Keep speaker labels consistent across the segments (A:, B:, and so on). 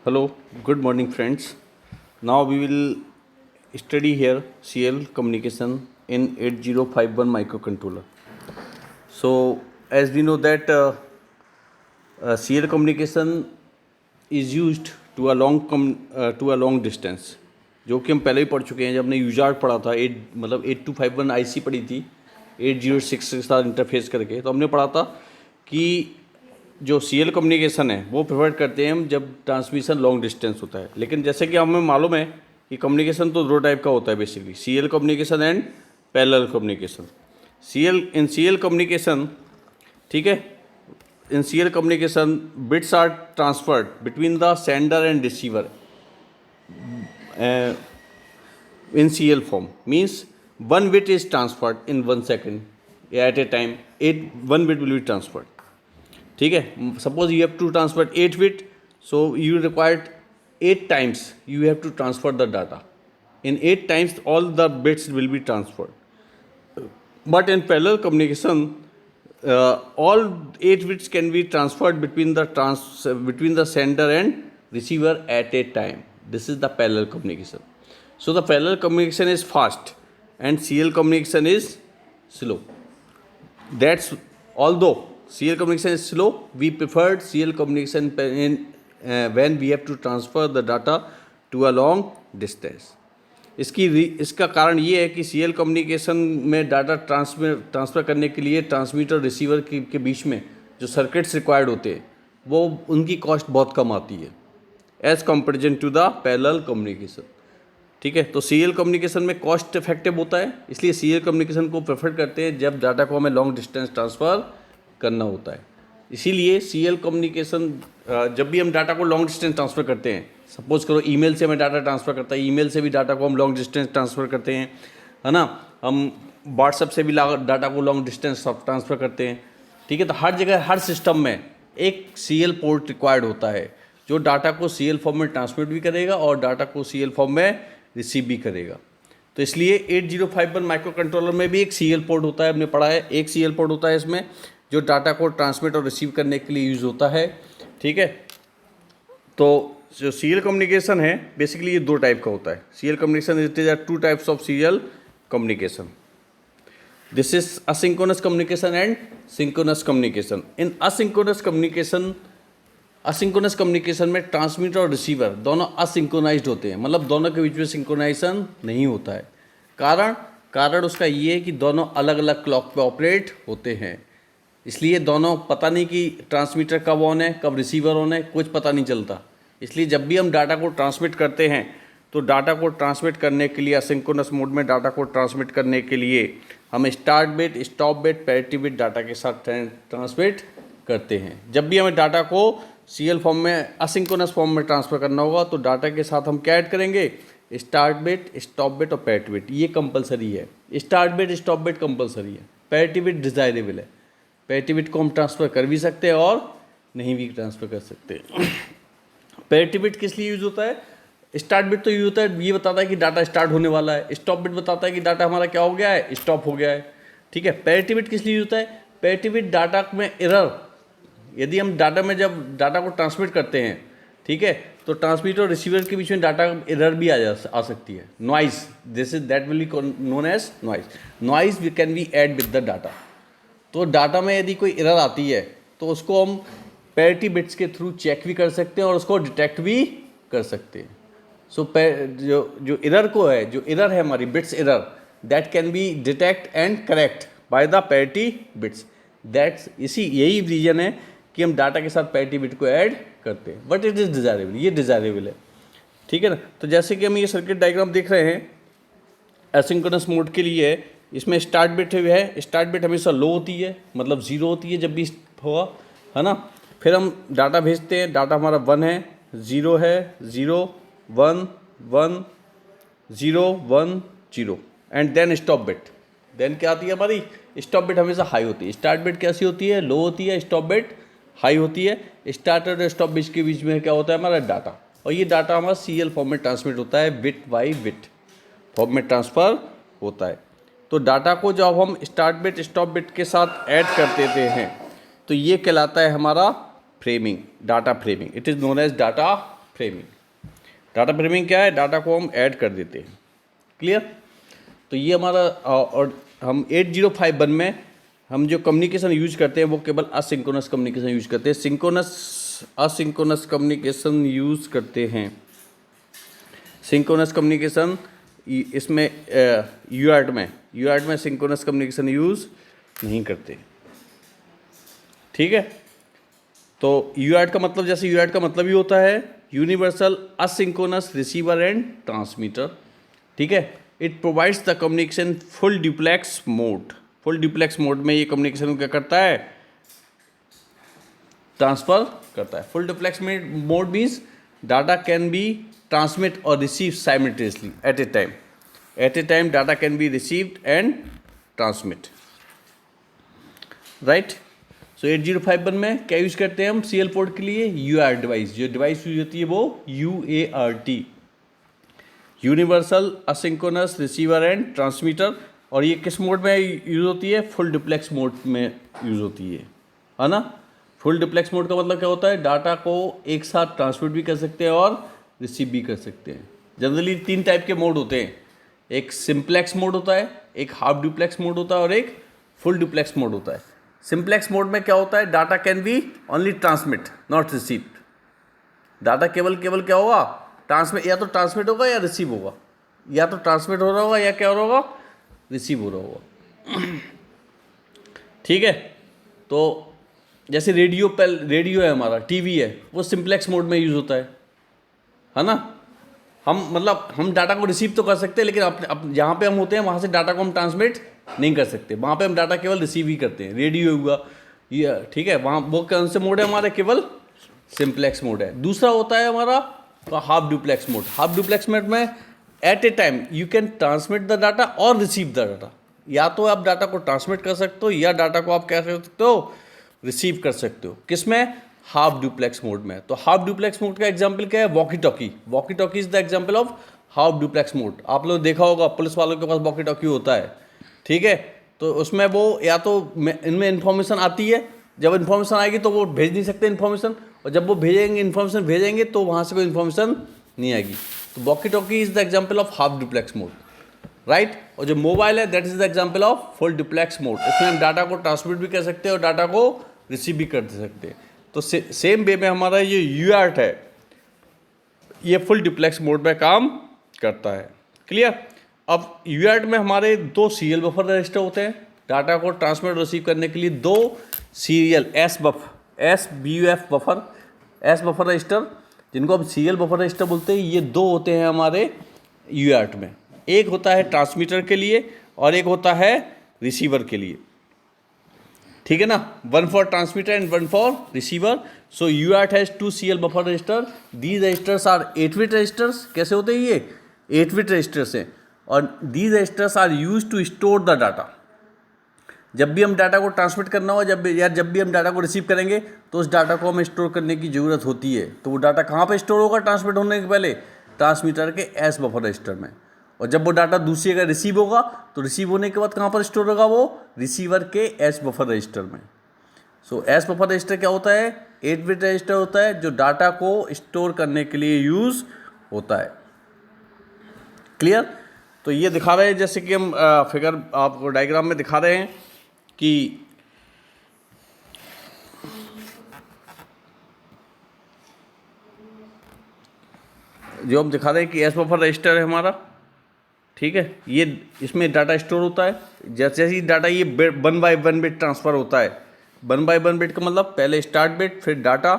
A: Hello, good morning, friends. Now we will study here CL communication in 8051 microcontroller. So, as we know that CL communication is used to a long distance, जो कि हम पहले ही पढ़ चुके हैं जब हमने यूजार्ड पढ़ा था 8251 आईसी पढ़ी थी 8066 के साथ इंटरफेस करके। तो हमने पढ़ा था कि जो सीएल कम्युनिकेशन है वो प्रेफर करते हैं हम जब ट्रांसमिशन लॉन्ग डिस्टेंस होता है। लेकिन जैसे कि हमें मालूम है कि कम्युनिकेशन तो दो टाइप का होता है basically, serial communication and parallel communication. Serial communication, ठीक है, in CL communication bits are transferred between the sender and receiver in CL form, means one bit is transferred in 1 second at a time. One bit will be transferred. ठीक है, suppose you have to transfer 8 bit, so you required 8 times you have to transfer the data. In 8 times all the bits will be transferred. But in parallel communication, all 8 bits can be transferred between the sender and receiver at a time. This is the parallel communication. So the parallel communication is fast and CL communication is slow. That's although CL communication is slow, we preferred CL communication when we have to transfer the data to a long distance. इसका कारण ये है कि CL communication में data transfer करने के लिए transmitter receiver के बीच में जो सर्किट्स रिक्वायर्ड होते हैं वो उनकी कॉस्ट बहुत कम आती है as comparison to the parallel communication. ठीक है, तो सीएल कम्युनिकेशन में कॉस्ट इफेक्टिव होता है, इसलिए सीएल कम्युनिकेशन को प्रेफर करते हैं जब डाटा को हमें लॉन्ग डिस्टेंस ट्रांसफ़र करना होता है। इसीलिए सीएल कम्युनिकेशन जब भी हम डाटा को लॉन्ग डिस्टेंस ट्रांसफ़र करते हैं, सपोज करो ईमेल से हमें डाटा ट्रांसफ़र करता है, ईमेल से भी डाटा को हम लॉन्ग डिस्टेंस ट्रांसफ़र करते हैं, है ना। हम व्हाट्सएप से भी डाटा को लॉन्ग डिस्टेंस ट्रांसफ़र करते हैं। ठीक है, तो हर जगह हर सिस्टम में एक सीएल पोर्ट रिक्वायर्ड होता है जो डाटा को सीएल फॉर्म में ट्रांसमिट भी करेगा और डाटा को सीएल फॉर्म में रिसीव भी करेगा। तो इसलिए 8051 माइक्रो कंट्रोलर में भी एक सीएल पोर्ट होता है, हमने पढ़ा है, एक सीएल पोर्ट होता है इसमें जो डाटा को ट्रांसमिट और रिसीव करने के लिए यूज़ होता है। ठीक है, तो जो सीरियल कम्युनिकेशन है बेसिकली ये दो टाइप का होता है। Serial communication it is 2 types of serial communication. This is asynchronous communication and synchronous communication. In asynchronous communication में ट्रांसमीटर और रिसीवर दोनों असिंक्रोनाइज्ड होते हैं, मतलब दोनों के बीच में सिंक्रोनाइजेशन नहीं होता है। कारण उसका ये है कि दोनों अलग अलग क्लॉक पे ऑपरेट होते हैं, इसलिए दोनों पता नहीं कि ट्रांसमीटर कब ऑन है कब रिसीवर ऑन है, कुछ पता नहीं चलता। इसलिए जब भी हम डाटा को ट्रांसमिट करते हैं तो डाटा को ट्रांसमिट करने के लिए असिंक्रोनस मोड में डाटा को ट्रांसमिट करने के लिए हम start bit, stop bit, parity bit data के साथ ट्रांसमिट करते हैं। जब भी हमें डाटा को सीएल फॉर्म में असिंक्रोनस फॉर्म में ट्रांसफ़र करना होगा तो डाटा के साथ हम क्या ऐड करेंगे, स्टार्ट बिट, स्टॉप बिट और पैरिटी बिट। ये कंपलसरी है, start bit stop bit compulsory है, पैरिटी बिट डिज़ायरेबल है। पैरिटी बिट को हम ट्रांसफ़र कर भी सकते हैं और नहीं भी ट्रांसफ़र कर सकते। पैरिटी बिट किस लिए यूज़ होता है, स्टार्ट बिट तो यूज होता है, ये बताता है कि डाटा स्टार्ट होने वाला है, स्टॉप बिट बताता है कि डाटा हमारा क्या हो गया है, स्टॉप हो गया है। ठीक है, पैरिटी बिट किस लिए यूज होता है, पैरिटी बिट डाटा में एरर, यदि हम डाटा में जब डाटा को ट्रांसमिट करते हैं, ठीक है, तो ट्रांसमीटर और रिसीवर के बीच में डाटा एरर भी आ सकती है, noise, this is that will be known as noise we can be add with the data. तो डाटा में यदि कोई एरर आती है तो उसको हम पैरिटी बिट्स के थ्रू चेक भी कर सकते हैं और उसको डिटेक्ट भी कर सकते हैं। सो जो एरर को है, जो एरर है हमारी bits error, that can be detect and correct by the parity bits. That's यही रीजन है कि हम डाटा के साथ पैरिटी बिट को ऐड करते हैं, बट इट इज़ डिज़ायरेबल, ये डिज़ायरेबल है। ठीक है ना, तो जैसे कि हम ये सर्किट डायग्राम देख रहे हैं एसिंक्रोनस मोड के लिए, इसमें स्टार्ट बिट है, स्टार्ट बिट हमेशा लो होती है, मतलब 0 होती है जब भी होगा, है ना। फिर हम डाटा भेजते हैं, डाटा हमारा 1 है, 0 है, 0 1 1 0 1 0 and then stop bit. Then क्या आती है हमारी, स्टॉप बिट हमेशा हाई होती है। स्टार्ट बिट कैसी होती है, लो होती है, स्टॉप बिट हाई होती है। स्टार्ट और स्टॉप बिट के बीच में क्या होता है हमारा डाटा, और ये डाटा हमारा सीएल फॉर्म में ट्रांसमिट होता है, बिट बाई बिट फॉर्म में ट्रांसफ़र होता है। तो डाटा को जब हम स्टार्ट बिट स्टॉप बिट के साथ ऐड कर देते हैं तो ये कहलाता है हमारा framing, data framing. It is known as data framing. Data framing क्या है? डाटा को हम ऐड कर देते हैं। क्लियर? तो ये हमारा और हम 8051 में हम जो कम्युनिकेशन यूज करते हैं वो केवल असिंक्रोनस कम्युनिकेशन यूज करते हैं, असिंक्रोनस कम्युनिकेशन यूज करते हैं। सिंक्रोनस कम्युनिकेशन इसमें यूआर्ट में सिंक्रोनस कम्युनिकेशन यूज नहीं करते। ठीक है? तो यूआर्ट का मतलब, जैसे यूआर्ट का मतलब ही होता है universal asynchronous receiver and transmitter. ठीक है? It provides the communication full duplex mode. फुल डुप्लेक्स मोड में ये कम्युनिकेशन क्या करता है? ट्रांसफर करता है। Full duplex mode means data can be transmit और receive simultaneously at a time. At a time data can be received and transmit. Right? So 8051 में क्या यूज करते हैं हम सीएल पोर्ट के लिए? UART device. जो डिवाइस यूज होती है वो UART, universal asynchronous receiver and transmitter. और ये किस मोड में यूज होती है? फुल डुप्लेक्स मोड में यूज होती है ना? फुल डुप्लेक्स मोड का मतलब क्या होता है? डाटा को एक साथ ट्रांसमिट भी कर सकते हैं और रिसीव भी कर सकते हैं। जनरली 3 टाइप के मोड होते हैं। एक सिंप्लेक्स मोड होता है, एक हाफ डुप्लेक्स मोड होता है और एक फुल डुप्लेक्स मोड होता है। सिंप्लेक्स मोड में क्या होता है? Data can B only transmit not received. Data केवल क्या होगा? ट्रांसमिट, या तो ट्रांसमिट होगा या रिसीव होगा, या तो ट्रांसमिट हो रहा होगा या क्या हो रहा होगा? रिसीव हो रहा होगा। ठीक है? तो जैसे रेडियो है हमारा, टीवी है, वो सिंप्लेक्स मोड में यूज होता है ना? हम डाटा को रिसीव तो कर सकते हैं, लेकिन अपने जहाँ पे हम होते हैं वहाँ से डाटा को हम ट्रांसमिट नहीं कर सकते। वहाँ पे हम डाटा केवल रिसीव ही करते हैं। रेडियो हुआ ये, ठीक है, वहाँ वो कौन से मोड है हमारे? केवल सिंप्लेक्स मोड है। दूसरा होता है हमारा half duplex mode. Half duplex mode में at a time you can transmit the data और रिसीव द डाटा। या तो आप डाटा को ट्रांसमिट कर सकते हो या डाटा को आप क्या कर सकते हो? रिसीव कर सकते हो। किसमें? हाफ डुप्लेक्स मोड में। तो हाफ डुप्लेक्स मोड का एग्जांपल क्या है? Walkie talkie. Walkie talkie is the example of half duplex mode. आप लोग देखा होगा पुलिस वालों के पास वॉकी टॉकी होता है। ठीक है? तो उसमें वो या तो इनमें इन्फॉर्मेशन आती है, जब इन्फॉर्मेशन आएगी तो वो भेज नहीं सकते इन्फॉर्मेशन, और जब वो इन्फॉर्मेशन भेजेंगे तो वहाँ से कोई इन्फॉर्मेशन नहीं आएगी। तो walkie talkie is the example of half duplex mode. Right? और जो मोबाइल है that is the example of full duplex mode. इसमें हम डाटा को ट्रांसमिट भी कर सकते हैं और डाटा को रिसीव भी कर सकते हैं। तो सेम वे में हमारा ये यूआर्ट है, ये फुल डुप्लेक्स मोड में काम करता है। क्लियर? अब यूआर्ट में हमारे 2 सीरियल बफर रजिस्टर होते हैं। डाटा को ट्रांसमिट और रिसीव करने के लिए 2 सीरियल एस बफर रजिस्टर, जिनको हम सीरियल बफर रजिस्टर बोलते हैं, ये 2 होते हैं हमारे यूआर्ट में। एक होता है ट्रांसमीटर के लिए और एक होता है रिसीवर के लिए। ठीक है ना? 1 for transmitter and 1 for receiver. So UART has 2 serial buffer register. These registers are 8-bit registers. कैसे होते हैं ये? 8-bit रजिस्टर्स हैं। और these registers are use to store the data. जब भी हम डाटा को ट्रांसमिट करना हो, जब भी हम डाटा को रिसीव करेंगे तो उस डाटा को हमें स्टोर करने की ज़रूरत होती है। तो वो डाटा कहाँ पे स्टोर होगा ट्रांसमिट होने के पहले? ट्रांसमीटर के एस बफर रजिस्टर में। और जब वो डाटा दूसरी जगह रिसीव होगा तो रिसीव होने के बाद कहाँ पर स्टोर होगा? वो रिसीवर के एस बफर रजिस्टर में। सो एस बफर रजिस्टर क्या होता है? 8-bit रजिस्टर होता है जो डाटा को स्टोर करने के लिए यूज़ होता है। क्लियर? तो ये दिखा रहे हैं, जैसे कि हम फिगर आपको डायग्राम में दिखा रहे हैं कि जो हम दिखा रहे हैं कि एस बफर रजिस्टर है हमारा। ठीक है? ये इसमें डाटा स्टोर होता है। जैसे ही डाटा ये 1 by 1 बिट ट्रांसफ़र होता है। 1 by 1 बिट का मतलब पहले स्टार्ट बिट, फिर डाटा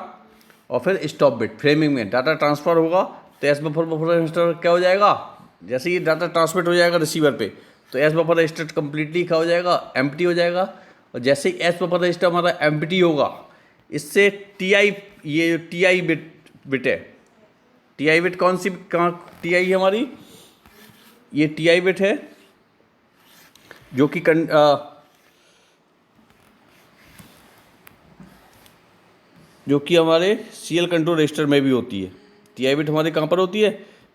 A: और फिर स्टॉप बिट। फ्रेमिंग में डाटा ट्रांसफ़र होगा तो एस बफर रजिस्टर क्या हो जाएगा? जैसे ही डाटा ट्रांसमिट हो जाएगा रिसीवर पे तो एस बफर रजिस्टर कम्प्लीटली क्या हो जाएगा? एम्प्टी हो जाएगा। और जैसे ही एस बफर रजिस्टर हमारा एम्प्टी होगा, इससे ये टी बिट है। टी बिट कौन सी? टी आई हमारी ये टी बिट है जो कि हमारे सीएल कंट्रोल रजिस्टर में भी होती है। टी बिट हमारे कहाँ पर होती है?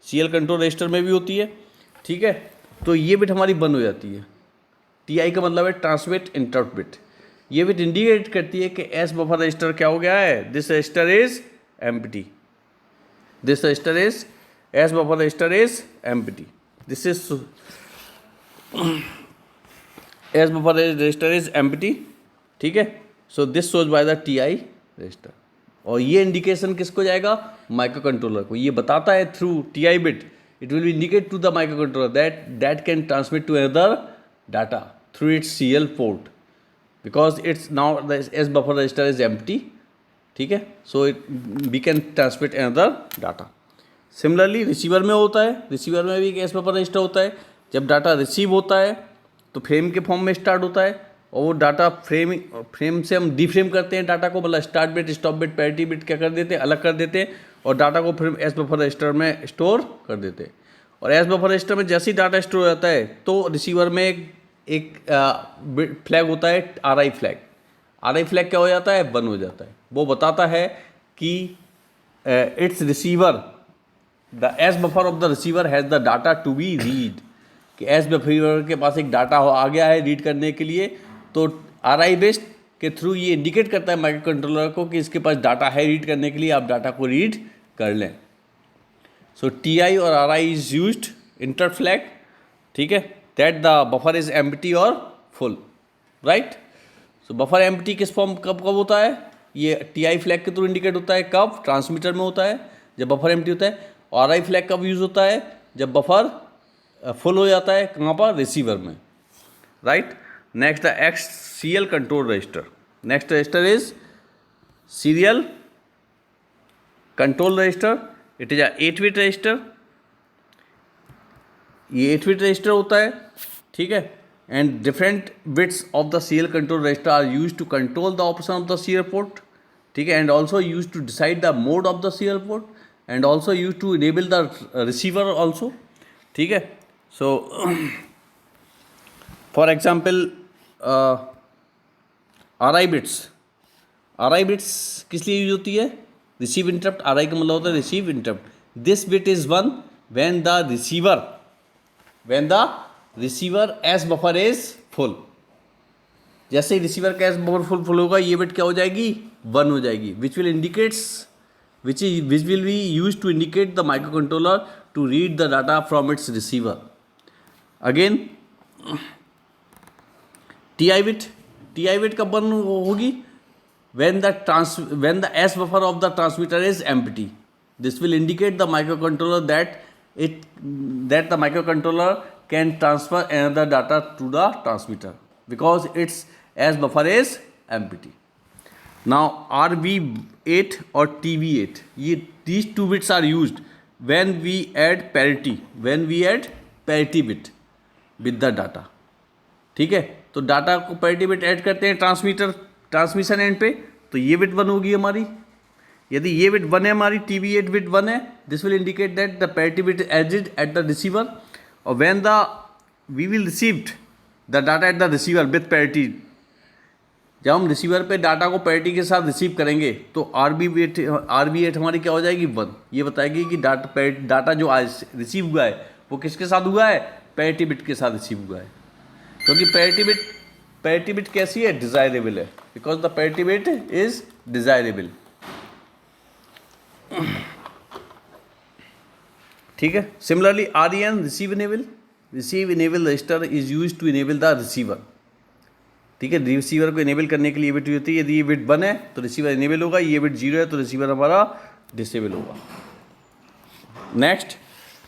A: सीएल कंट्रोल रजिस्टर में भी होती है। ठीक है? तो ये बिट हमारी बंद हो जाती है। टी का मतलब है ट्रांसमिट इंटरप्ट बिट। ये बिट इंडिकेट करती है कि एस बफर रजिस्टर क्या हो गया है? This register is empty. This register is S buffer register is empty. This is S buffer register is empty. ठीक है. So this shows by the TI register. और ये इंडिकेशन किसको जाएगा? माइक्रो कंट्रोलर को. ये बताता है through TI bit it will indicate to the microcontroller that can transmit to another data through its CL port because it's now the S buffer register is empty. ठीक है. So we can transmit another data. Similarly receiver में होता है. Receiver में भी एक S buffer register होता है. जब डाटा रिसीव होता है तो फ्रेम के फॉर्म में स्टार्ट होता है और वो डाटा फ्रेम से हम डीफ्रेम करते हैं डाटा को, मतलब start bit, stop bit, parity bit क्या कर देते हैं, अलग कर देते हैं और डाटा को फिर एस बफर रजिस्टर में स्टोर कर देते हैं. और एस बफर रजिस्टर में जैसे ही डाटा स्टोर हो जाता है तो रिसीवर में एक फ्लैग होता है, RI फ्लैग. RI फ्लैग क्या हो जाता है? 1 हो जाता है. वो बताता है कि it's receiver, the S buffer of the receiver has the data to be read. कि एस बफर के पास एक डाटा आ गया है रीड करने के लिए, तो RI बेस्ड के थ्रू ये इंडिकेट करता है माइक्रो कंट्रोलर को कि इसके पास डाटा है रीड करने के लिए, आप डाटा को रीड कर लें. सो TI और RI is used inter flag. ठीक है. That the buffer is empty और फुल. राइट. सो बफर एम्प्टी किस फॉर्म कब होता है? ये TI फ्लैग के थ्रू इंडिकेट होता है. कब? ट्रांसमीटर में होता है जब बफर एम्प्टी होता है. और RI फ्लैग कब यूज़ होता है? जब बफर फुल हो जाता है. कहाँ पर? रिसीवर में. Right. Next the CL control register. Next register is serial control register. It is 8-bit register. ये 8-bit रजिस्टर होता है. ठीक है. And different bits of the CL control register are use to control the operation of the CL port. ठीक है. And also use to decide the mode of the CL port and also use to enable the receiver also. ठीक है. So for example RI bits किस लिए use होती है? Receive interrupt. RI का मतलब होता है receive interrupt. This bit is one when the receiver S buffer is full. जैसे ही रिसीवर का एस बफर फुल होगा ये बिट क्या हो जाएगी? 1 हो जाएगी. Which will be use to indicate the micro controller to read the data from its receiver. Again TI bit कब बन होगी? when the S buffer of the transmitter is empty. This will indicate the microcontroller that the microcontroller can transfer another data to the transmitter because its S buffer is empty. Now RV8 or TV8, these 2 bits are used when we add parity bit with the data. ठीक है. तो data को parity bit add करते हैं transmission and पे, तो ये bit 1 होगी हमारी. यदि ये बिट 1 है हमारी, TV8 बिट 1 है, this will indicate that the parity bit added at the receiver. और when we will received the data at the receiver with parity, जब हम रिसीवर पे डाटा को पैरिटी के साथ रिसीव करेंगे तो RV8 हमारी क्या हो जाएगी? 1. ये बताएगी कि डाटा जो आज रिसीव हुआ है वो किसके साथ हुआ है? पैरिटी बिट के साथ रिसीव हुआ है. क्योंकि पैरिटी बिट कैसी है? डिजायरेबल है. Because the parity bit is desirable. ठीक है. Similarly REN receive enable register is use to enable the receiver. ठीक है. रिसीवर को इनेबल करने के लिए बिट यूज होती है. यदि ये बिट 1 है तो रिसीवर इनेबल होगा, ये बिट 0 है तो रिसीवर हमारा डिसेबल होगा. Next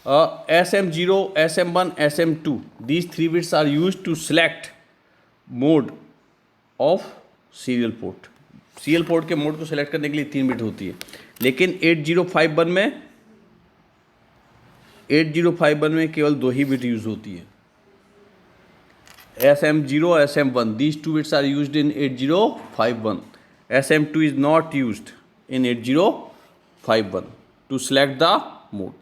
A: SM0, SM1, SM2, these 3 bits are used to select mode of serial port. Serial port के मोड को सेलेक्ट करने के लिए 3 बिट होती है. लेकिन 8051 में केवल 2 ही बिट यूज होती है. SM0 और SM1, these 2 bits are used in 8051. SM2 is not used in 8051 to select the mode.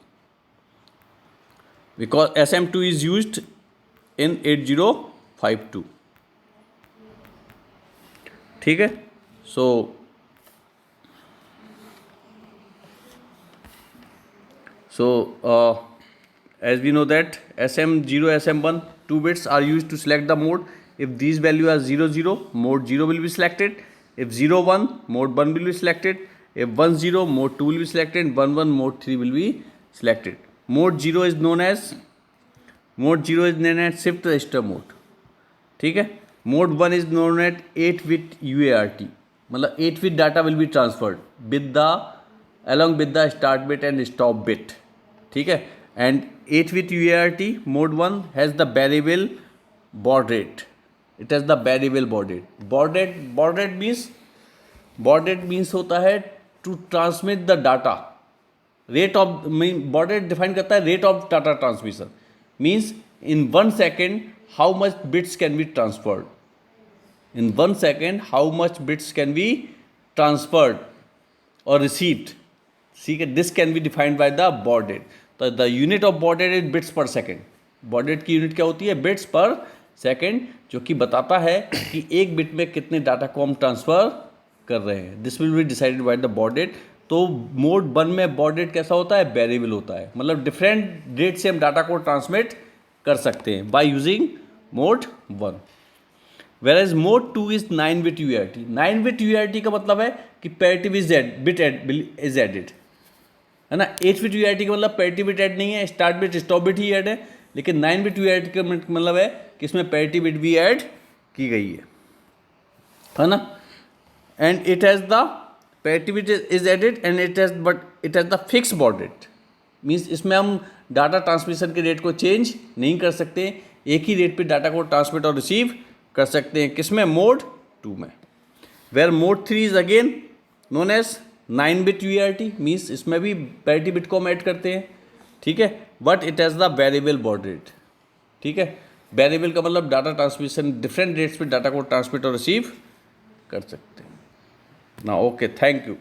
A: Because SM2 is used in 8052. ठीक है. So as we know that SM0, SM1, 2 bits are used to select the mode. If these values are 00, mode 0 will be selected. If 01, mode 1 will be selected. If 10 mode 2 will be selected, 11 mode 3 will be selected. Mode 0 is known as shift register mode. ठीक है. Mode 1 is known as 8-bit UART. मतलब 8-bit data will be transferred along with the start bit and stop bit. ठीक है. And 8-bit UART mode 1 has the variable baud rate. It has the variable baud rate. Baud rate means होता है to transmit the data. Baud rate define करता है rate of data transmission. Means in 1 second how much bits can be transferred. In 1 second how much bits can be transferred or received. ठीक है. This can be defined by the baud rate. तो the unit of baud rate is bits per second. baud rate की unit क्या होती है? Bits पर second, जो कि बताता है कि एक बिट में कितने डाटा को हम ट्रांसफ़र कर रहे हैं. This will be decided by the baud rate. तो मोड 1 में baud rate कैसा होता है? वेरिएबल होता है. मतलब डिफरेंट रेट से हम डाटा को ट्रांसमिट कर सकते हैं by using mode 1. Whereas mode 2 is 9-bit UART. 9-bit UART का मतलब है कि parity bit is added, है ना. 8-bit UART का मतलब parity bit ऐड नहीं है, start bit stop bit ही ऐड है. लेकिन 9-bit UART का मतलब है कि इसमें parity bit भी ऐड की गई है ना. And it has the parity bit is added and it has the fixed baud rate. Means इसमें हम डाटा ट्रांसमिशन के रेट को चेंज नहीं कर सकते. एक ही रेट पे डाटा को ट्रांसमिट और रिसीव कर सकते हैं. किसमें? मोड 2 में. Where mode 3 is again known as 9-bit UART. Means इसमें भी पैरिटी बिट को हम ऐड करते हैं. ठीक है. But it has the variable baud rate. ठीक है. वेरिएबल का मतलब डाटा ट्रांसमिशन डिफरेंट रेट्स पे डाटा को ट्रांसमिट और रिसीव कर सकते हैं ना. Okay, thank you.